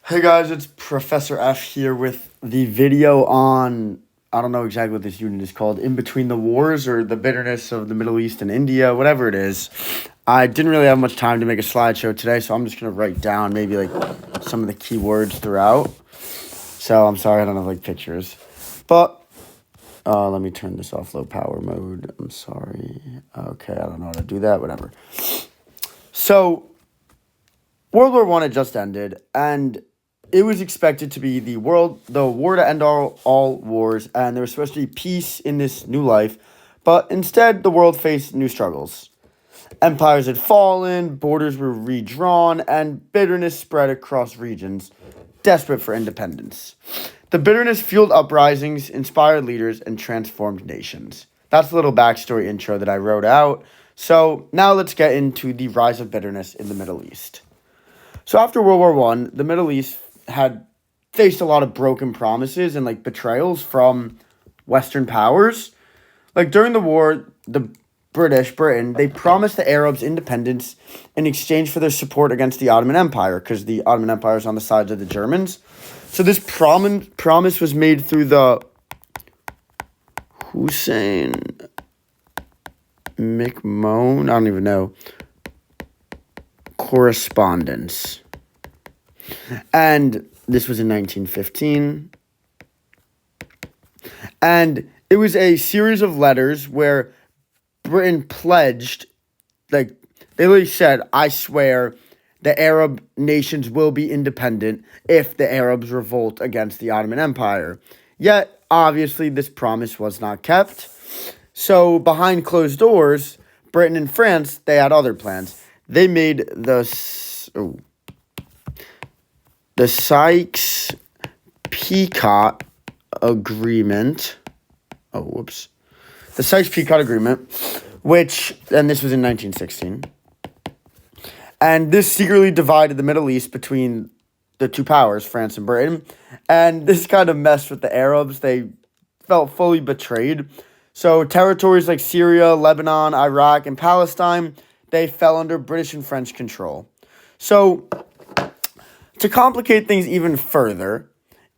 Hey guys, it's Professor F here with the video on, I don't know exactly what this unit is called, In Between the Wars or the Bitterness of the Middle East and India, whatever it is. I didn't really have much time to make a slideshow today, so I'm just going to write down maybe like some of the key words throughout. So I'm sorry I don't have like pictures. But let me turn this off low power mode. I'm sorry. Okay, I don't know how to do that, whatever. So World War I had just ended, and it was expected to be the war to end all wars, and there was supposed to be peace in this new life, but instead the world faced new struggles. Empires had fallen, borders were redrawn, and bitterness spread across regions, desperate for independence. The bitterness fueled uprisings, inspired leaders, and transformed nations. That's a little backstory intro that I wrote out. So now let's get into the rise of bitterness in the Middle East. So after World War One, the Middle East had faced a lot of broken promises and like betrayals from Western powers. Like during the war, the Britain, they promised the Arabs independence in exchange for their support against the Ottoman Empire, because the Ottoman Empire is on the sides of the Germans. So this promise was made through the Hussein McMahon, I don't even know, correspondence. And this was in 1915. And it was a series of letters where Britain pledged, like, they literally said, I swear the Arab nations will be independent if the Arabs revolt against the Ottoman Empire. Yet, obviously, this promise was not kept. So, behind closed doors, Britain and France, they had other plans. They made the Sykes-Picot Agreement. The Sykes-Picot Agreement, and this was in 1916. And this secretly divided the Middle East between the two powers, France and Britain. And this kind of messed with the Arabs. They felt fully betrayed. So territories like Syria, Lebanon, Iraq, and Palestine, they fell under British and French control. So to complicate things even further,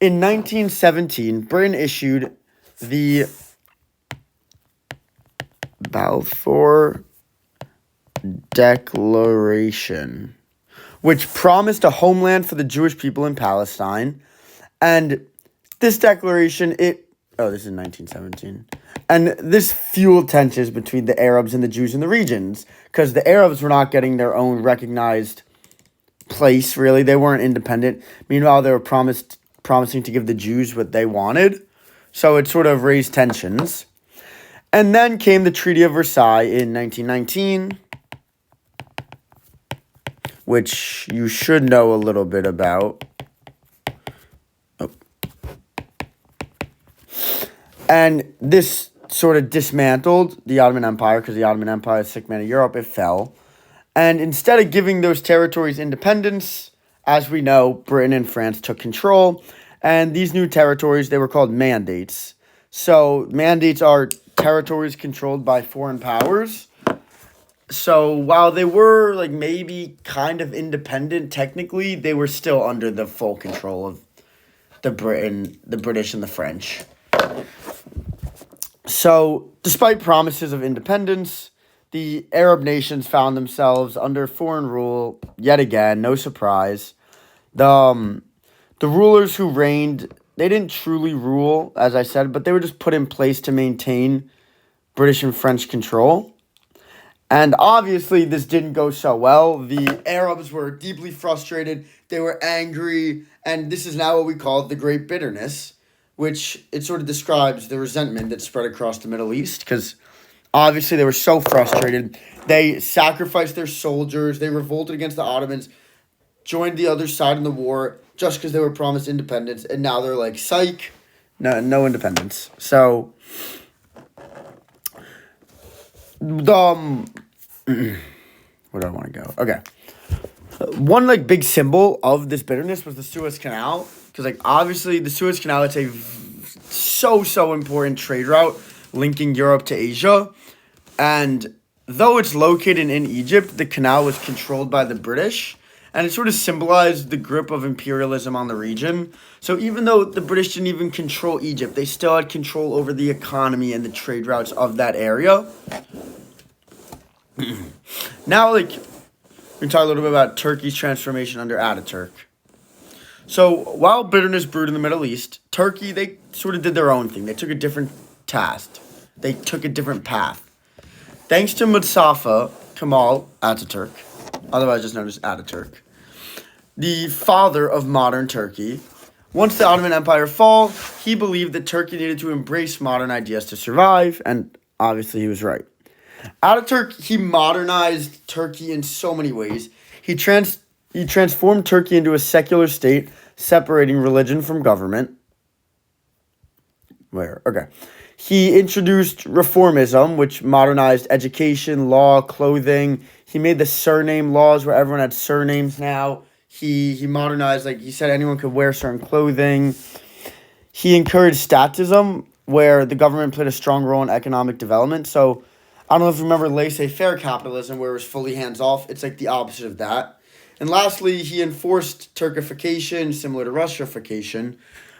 in 1917, Britain issued the Balfour Declaration, which promised a homeland for the Jewish people in Palestine. And this declaration, this is 1917. And this fueled tensions between the Arabs and the Jews in the regions, because the Arabs were not getting their own recognized place, really. They weren't independent. Meanwhile, they were promising to give the Jews what they wanted. So it sort of raised tensions. And then came the Treaty of Versailles in 1919, which you should know a little bit about. And this sort of dismantled the Ottoman Empire, because the Ottoman Empire, sick man of Europe, it fell. And instead of giving those territories independence, as we know, Britain and France took control. And these new territories, they were called mandates. So mandates are territories controlled by foreign powers. So while they were like maybe kind of independent technically, they were still under the full control of the British and the French. So despite promises of independence, the Arab nations found themselves under foreign rule yet again. No surprise. The rulers who reigned, they didn't truly rule, as I said, but they were just put in place to maintain British and French control. And obviously, this didn't go so well. The Arabs were deeply frustrated. They were angry. And this is now what we call the Great Bitterness, which it sort of describes the resentment that spread across the Middle East, because obviously they were so frustrated. They sacrificed their soldiers. They revolted against the Ottomans, joined the other side in the war just because they were promised independence. And now they're like, psych, no independence. So where do I want to go? Okay. One like big symbol of this bitterness was the Suez Canal, because like obviously the Suez Canal, it's a so important trade route linking Europe to Asia. And though it's located in Egypt, the canal was controlled by the British. and it sort of symbolized the grip of imperialism on the region. So even though the British didn't even control Egypt, they still had control over the economy and the trade routes of that area. Now, we can talk a little bit about Turkey's transformation under Ataturk. So while bitterness brewed in the Middle East, Turkey, they sort of did their own thing. They took a different task. They took a different path. Thanks to Mustafa Kemal Ataturk, otherwise just known as Ataturk, the father of modern Turkey, once the Ottoman Empire fell, he believed that Turkey needed to embrace modern ideas to survive, and obviously he was right. Ataturk, he modernized Turkey in so many ways. He transformed Turkey into a secular state, separating religion from government. Okay. He introduced reformism, which modernized education, law, clothing. He made the surname laws where everyone had surnames now. He modernized, he said anyone could wear certain clothing. He encouraged statism, where the government played a strong role in economic development. So, I don't know if you remember laissez-faire capitalism, where it was fully hands-off. It's the opposite of that. And lastly, he enforced Turkification, similar to Russification,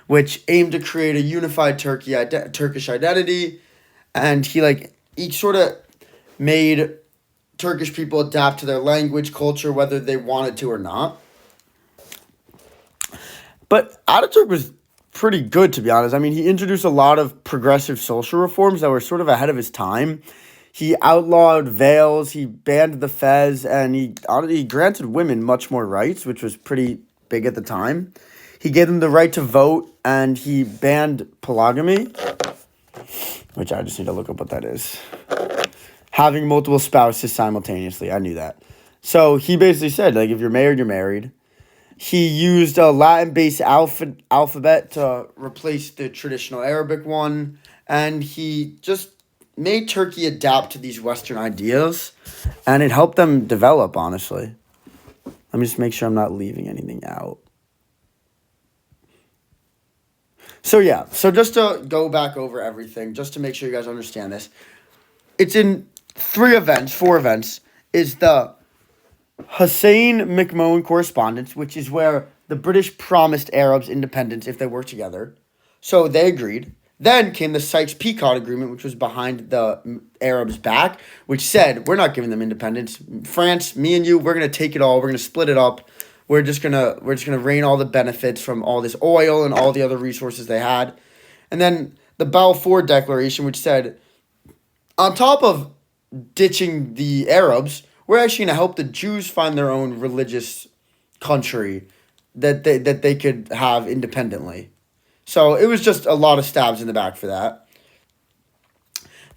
which aimed to create a unified Turkish identity. And he sort of made Turkish people adapt to their language, culture, whether they wanted to or not. But Ataturk was pretty good, to be honest. I mean, he introduced a lot of progressive social reforms that were sort of ahead of his time. He outlawed veils, he banned the fez, and he granted women much more rights, which was pretty big at the time. He gave them the right to vote, and he banned polygamy, which I just need to look up what that is. Having multiple spouses simultaneously, I knew that. So he basically said, if you're married, you're married. He used a Latin-based alphabet to replace the traditional Arabic one, and he just made Turkey adapt to these Western ideas, and it helped them develop, honestly. Let me just make sure I'm not leaving anything out. So just to go back over everything, just to make sure you guys understand this, it's in four events, is the Hussein McMahon Correspondence, which is where the British promised Arabs independence if they worked together. So they agreed. Then came the Sykes-Picot Agreement, which was behind the Arabs' back, which said, we're not giving them independence. France, me and you, we're going to take it all. We're going to split it up. We're just gonna rain all the benefits from all this oil and all the other resources they had. And then the Balfour Declaration, which said, on top of ditching the Arabs, we're actually going to help the Jews find their own religious country that they could have independently. So it was just a lot of stabs in the back for that.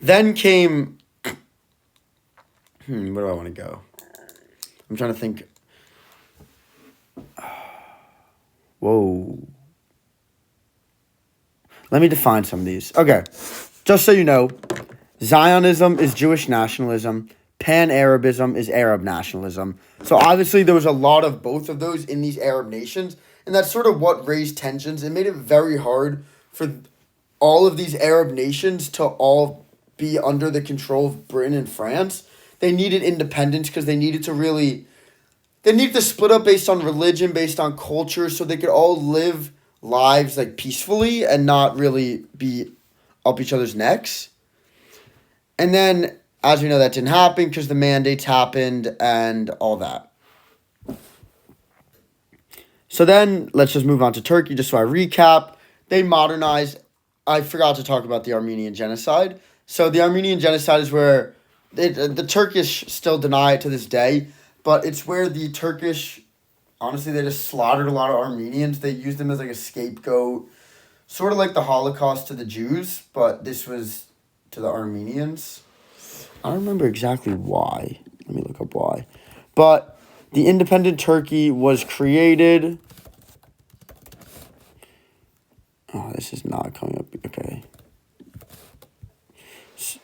Then came, where do I want to go? I'm trying to think. Whoa. Let me define some of these. Okay, just so you know, Zionism is Jewish nationalism. Pan-Arabism is Arab nationalism. So obviously there was a lot of both of those in these Arab nations, and that's sort of what raised tensions. It made it very hard for all of these Arab nations to all be under the control of Britain and France. They needed independence because they needed to split up based on religion, based on culture, so they could all live lives peacefully and not really be up each other's necks. And then, as we know, that didn't happen because the mandates happened and all that. So then, let's just move on to Turkey, just so I recap. They modernized. I forgot to talk about the Armenian genocide. So the Armenian genocide is where the Turkish still deny it to this day, but it's where the Turkish, honestly, they just slaughtered a lot of Armenians. They used them as a scapegoat, sort of like the Holocaust to the Jews, but this was to the Armenians. I don't remember exactly why. Let me look up why. But the independent Turkey was created. Oh, this is not coming up. Okay. So,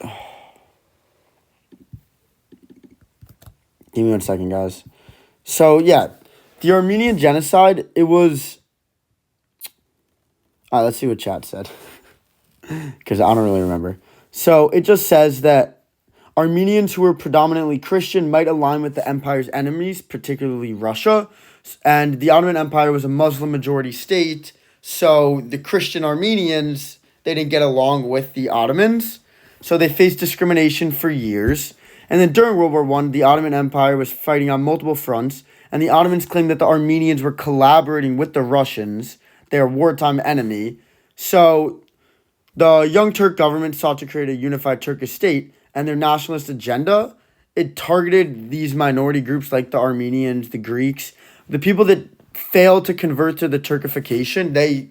give me 1 second, guys. So, yeah. The Armenian genocide, it was... All right, let's see what chat said. Because I don't really remember. So, it just says that Armenians who were predominantly Christian might align with the empire's enemies, particularly Russia, And the Ottoman Empire was a Muslim majority state, so the Christian Armenians, they didn't get along with the Ottomans, so they faced discrimination for years. And then during World War One, the Ottoman Empire was fighting on multiple fronts, and the Ottomans claimed that the Armenians were collaborating with the Russians, their wartime enemy. So the Young Turk government sought to create a unified Turkish state, and their nationalist agenda, it targeted these minority groups like the Armenians, the Greeks, the people that failed to convert to the Turkification. They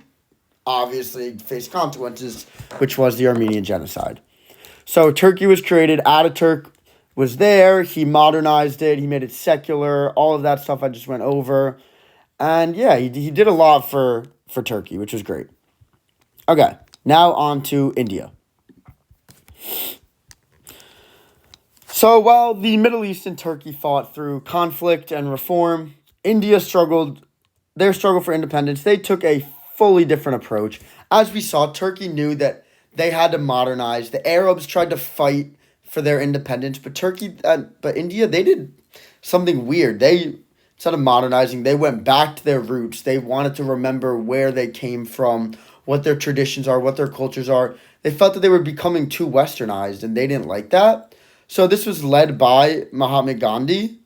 obviously faced consequences, which was the Armenian genocide. So Turkey was created. Ataturk was there. He modernized it. He made it secular. All of that stuff I just went over. And yeah, he did a lot for Turkey, which was great. Okay, now on to India. So while the Middle East and Turkey fought through conflict and reform, India struggled, their struggle for independence, they took a fully different approach. As we saw, Turkey knew that they had to modernize. The Arabs tried to fight for their independence, but India, they did something weird. They, instead of modernizing, they went back to their roots. They wanted to remember where they came from, what their traditions are, what their cultures are. They felt that they were becoming too westernized, and they didn't like that. So this was led by Mahatma Gandhi,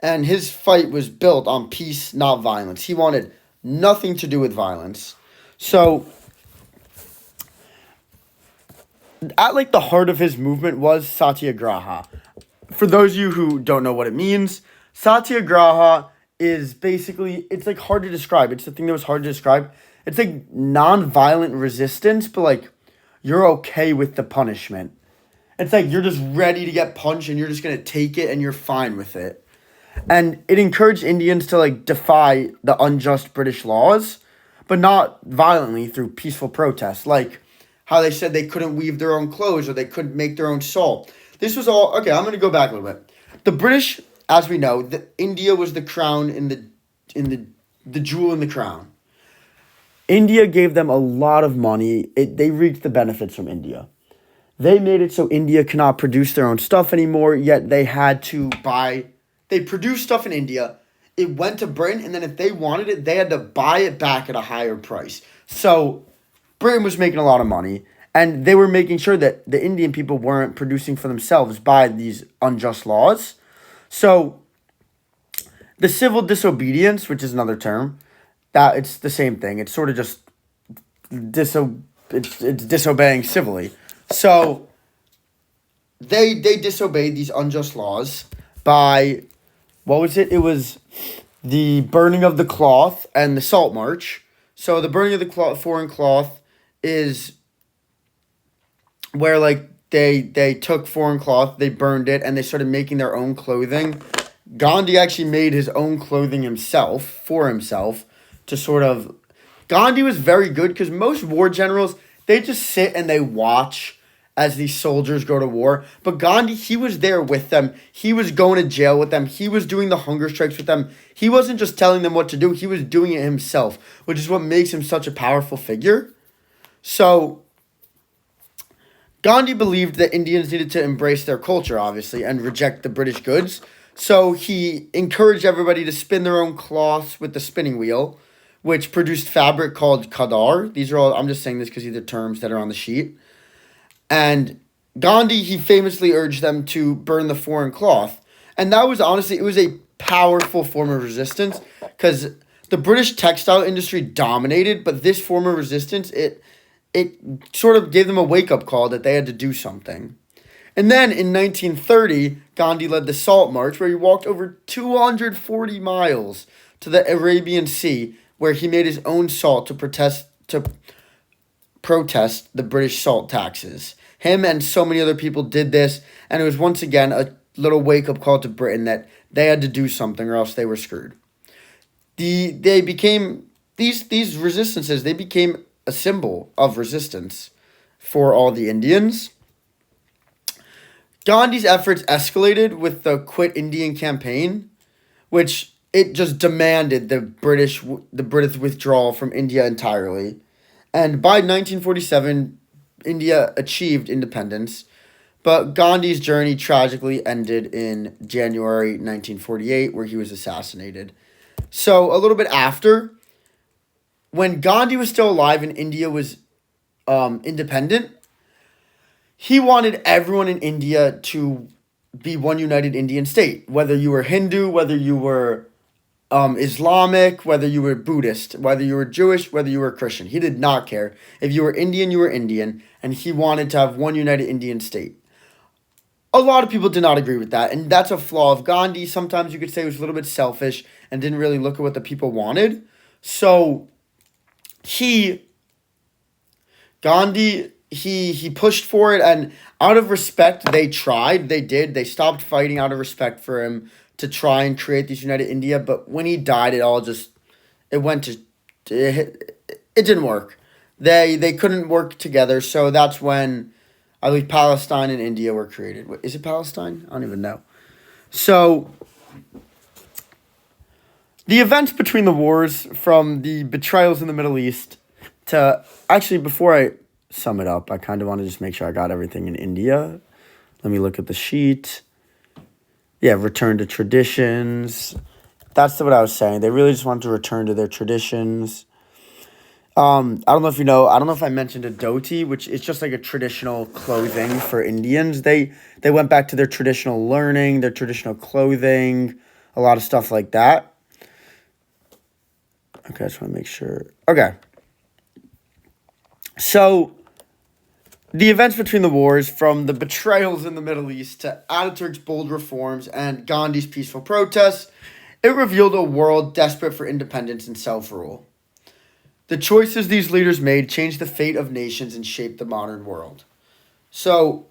and his fight was built on peace, not violence. He wanted nothing to do with violence. So at like the heart of his movement was Satyagraha. For those of you who don't know what it means, Satyagraha is basically, it's like hard to describe. It's the thing that was hard to describe. It's like non-violent resistance, but like you're okay with the punishment. It's like you're just ready to get punched and you're just going to take it and you're fine with it. And it encouraged Indians to like defy the unjust British laws, but not violently through peaceful protests. Like how they said they couldn't weave their own clothes or they couldn't make their own salt. This was all, okay, I'm going to go back a little bit. The British, as we know, India was the crown in the jewel in the crown. India gave them a lot of money. They reaped the benefits from India. They made it so India cannot produce their own stuff anymore, yet they had to buy. They produced stuff in India. It went to Britain, and then if they wanted it, they had to buy it back at a higher price. So Britain was making a lot of money, and they were making sure that the Indian people weren't producing for themselves by these unjust laws. So the civil disobedience, which is another term, that it's the same thing. It's sort of just it's disobeying civilly. So they disobeyed these unjust laws by, what was it? It was the burning of the cloth and the Salt March. So the burning of the foreign cloth is where like they took foreign cloth, they burned it, and they started making their own clothing. Gandhi actually made his own clothing for himself to sort of... Gandhi was very good because most war generals, they just sit and they watch as these soldiers go to war. But Gandhi, he was there with them. He was going to jail with them. He was doing the hunger strikes with them. He wasn't just telling them what to do. He was doing it himself, which is what makes him such a powerful figure. So Gandhi believed that Indians needed to embrace their culture, obviously, and reject the British goods. So he encouraged everybody to spin their own cloths with the spinning wheel, which produced fabric called khadar. These are all, I'm just saying this because these are terms that are on the sheet. And Gandhi, he famously urged them to burn the foreign cloth. And that was honestly, it was a powerful form of resistance because the British textile industry dominated, but this form of resistance, it sort of gave them a wake-up call that they had to do something. And then in 1930, Gandhi led the Salt March, where he walked over 240 miles to the Arabian Sea, where he made his own salt to protest the British salt taxes. Him and so many other people did this, and it was once again a little wake-up call to Britain that they had to do something or else they were screwed. These resistances, they became a symbol of resistance for all the Indians. Gandhi's efforts escalated with the Quit Indian campaign, which it just demanded the British withdrawal from India entirely. And by 1947, India achieved independence, but Gandhi's journey tragically ended in January 1948, where he was assassinated. So a little bit after, when Gandhi was still alive and India was independent, he wanted everyone in India to be one united Indian state, whether you were Hindu, whether you were Islamic, whether you were Buddhist, whether you were Jewish, whether you were Christian. He did not care. If you were Indian, you were Indian, and he wanted to have one united Indian state. A lot of people did not agree with that, and that's a flaw of Gandhi. Sometimes you could say he was a little bit selfish and didn't really look at what the people wanted. So he, Gandhi, he pushed for it, and out of respect, they tried. They did. They stopped fighting out of respect for him to try and create this united India. But when he died, it went to it didn't work. They couldn't work together. So that's when I believe Palestine and India were created. Is it Palestine? I don't even know. So the events between the wars, from the betrayals in the Middle East to, actually, before I sum it up, I kind of want to just make sure I got everything in India. Let me look at the sheet. Yeah, return to traditions. That's what I was saying. They really just wanted to return to their traditions. I don't know if you know. I don't know if I mentioned a dhoti, which is just like a traditional clothing for Indians. They went back to their traditional learning, their traditional clothing, a lot of stuff like that. Okay, I just want to make sure. Okay. So the events between the wars, from the betrayals in the Middle East to Ataturk's bold reforms and Gandhi's peaceful protests, it revealed a world desperate for independence and self-rule. The choices these leaders made changed the fate of nations and shaped the modern world. So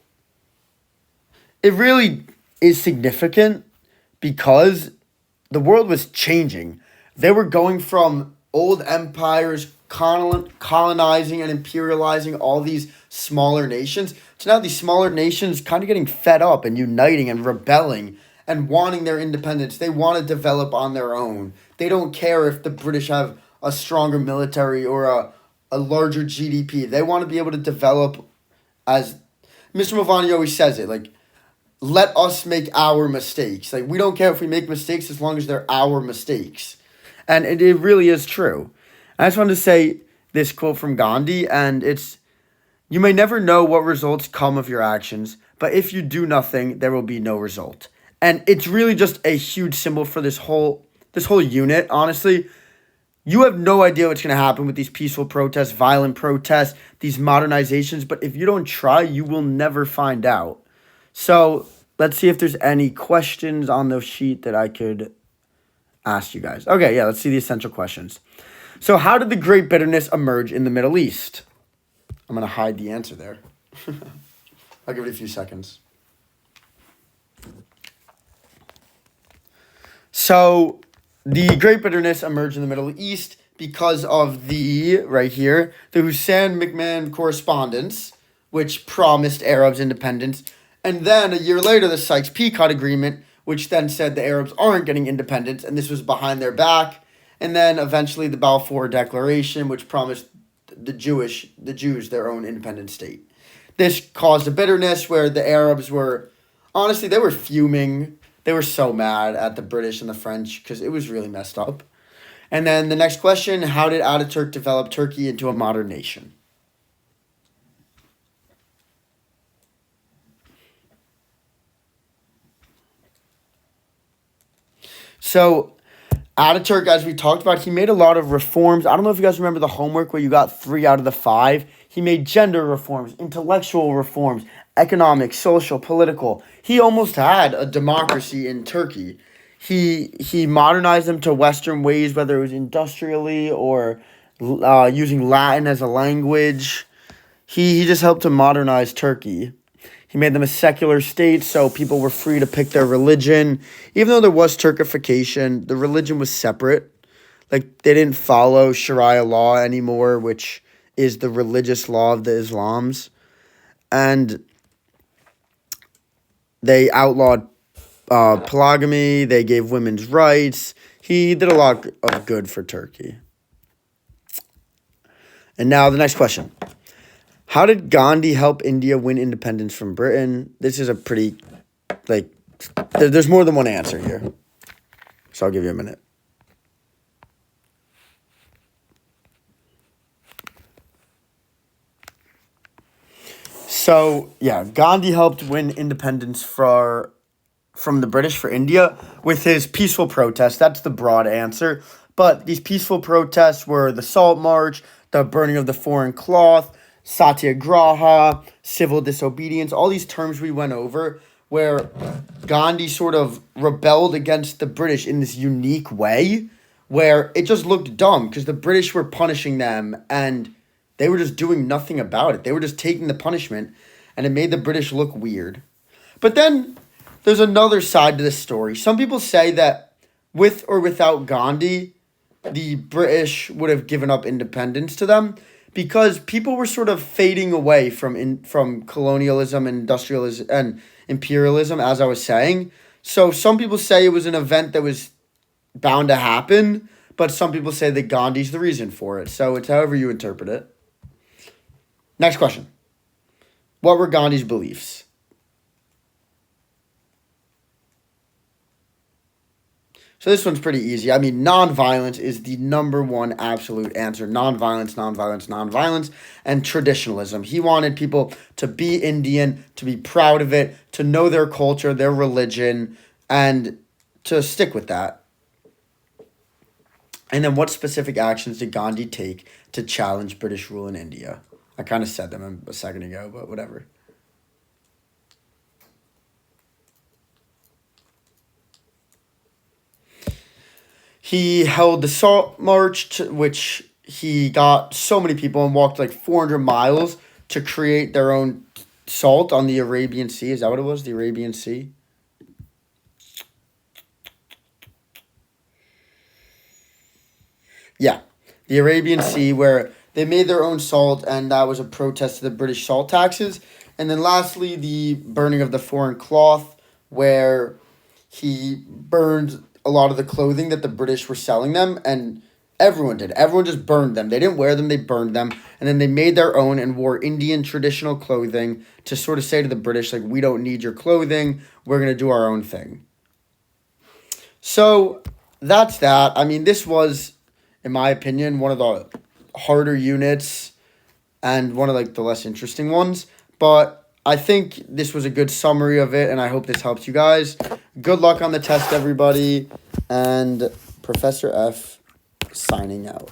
it really is significant because the world was changing. They were going from old empires colonizing and imperializing all these smaller nations to now these smaller nations kind of getting fed up and uniting and rebelling and wanting their independence. They want to develop on their own. They don't care if the British have a stronger military or a larger GDP. They want to be able to develop, as Mr. Mavani always says it, like, let us make our mistakes. Like, we don't care if we make mistakes as long as they're our mistakes. And it really is true. I just wanted to say this quote from Gandhi, and it's, "You may never know what results come of your actions, but if you do nothing, there will be no result." And it's really just a huge symbol for this whole unit, honestly. You have no idea what's going to happen with these peaceful protests, violent protests, these modernizations, but if you don't try, you will never find out. So let's see if there's any questions on the sheet that I could ask you guys. Okay, yeah, let's see the essential questions. So how did the Great Bitterness emerge in the Middle East? I'm going to hide the answer there. I'll give it a few seconds. So the Great Bitterness emerged in the Middle East because of right here, the Hussein-McMahon Correspondence, which promised Arabs independence. And then a year later, the Sykes-Picot Agreement, which then said the Arabs aren't getting independence, and this was behind their back. And then eventually the Balfour Declaration, which promised the Jews their own independent state. This caused a bitterness where the Arabs were, honestly, they were fuming. They were so mad at the British and the French because it was really messed up. And then the next question, how did Ataturk develop Turkey into a modern nation? So Ataturk, as we talked about, he made a lot of reforms. I don't know if you guys remember the homework where you got 3 out of the 5. He made gender reforms, intellectual reforms, economic, social, political. He almost had a democracy in Turkey. He modernized them to Western ways, whether it was industrially or using Latin as a language. He just helped to modernize Turkey. He made them a secular state, so people were free to pick their religion. Even though there was Turkification, the religion was separate. Like, they didn't follow Sharia law anymore, which is the religious law of the Islams. And they outlawed polygamy. They gave women's rights. He did a lot of good for Turkey. And now the next question. How did Gandhi help India win independence from Britain? This is a pretty, there's more than one answer here. So I'll give you a minute. So, yeah, Gandhi helped win independence from the British for India with his peaceful protests. That's the broad answer. But these peaceful protests were the Salt March, the burning of the foreign cloth, satyagraha, civil disobedience, all these terms we went over where Gandhi sort of rebelled against the British in this unique way where it just looked dumb because the British were punishing them and they were just doing nothing about it. They were just taking the punishment and it made the British look weird. But then there's another side to this story. Some people say that with or without Gandhi, the British would have given up independence to them because people were sort of fading away from colonialism and industrialism and imperialism, as I was saying. So some people say it was an event that was bound to happen, but some people say that Gandhi's the reason for it. So it's however you interpret it. Next question. What were Gandhi's beliefs? So this one's pretty easy. I mean, nonviolence is the number one absolute answer. Nonviolence, nonviolence, nonviolence, and traditionalism. He wanted people to be Indian, to be proud of it, to know their culture, their religion, and to stick with that. And then what specific actions did Gandhi take to challenge British rule in India? I kind of said them a second ago, but whatever. He held the Salt March, which he got so many people and walked like 400 miles to create their own salt on the Arabian Sea. Is that what it was? The Arabian Sea? Yeah, the Arabian Sea, where they made their own salt, and that was a protest to the British salt taxes. And then lastly, the burning of the foreign cloth, where he burned a lot of the clothing that the British were selling them, and everyone did. Everyone just burned them. They didn't wear them, they burned them, and then they made their own and wore Indian traditional clothing to sort of say to the British, like, we don't need your clothing, we're going to do our own thing. So that's that. I mean, this was, in my opinion, one of the harder units and one of like the less interesting ones, but I think this was a good summary of it, and I hope this helps you guys. Good luck on the test, everybody, and Professor F signing out.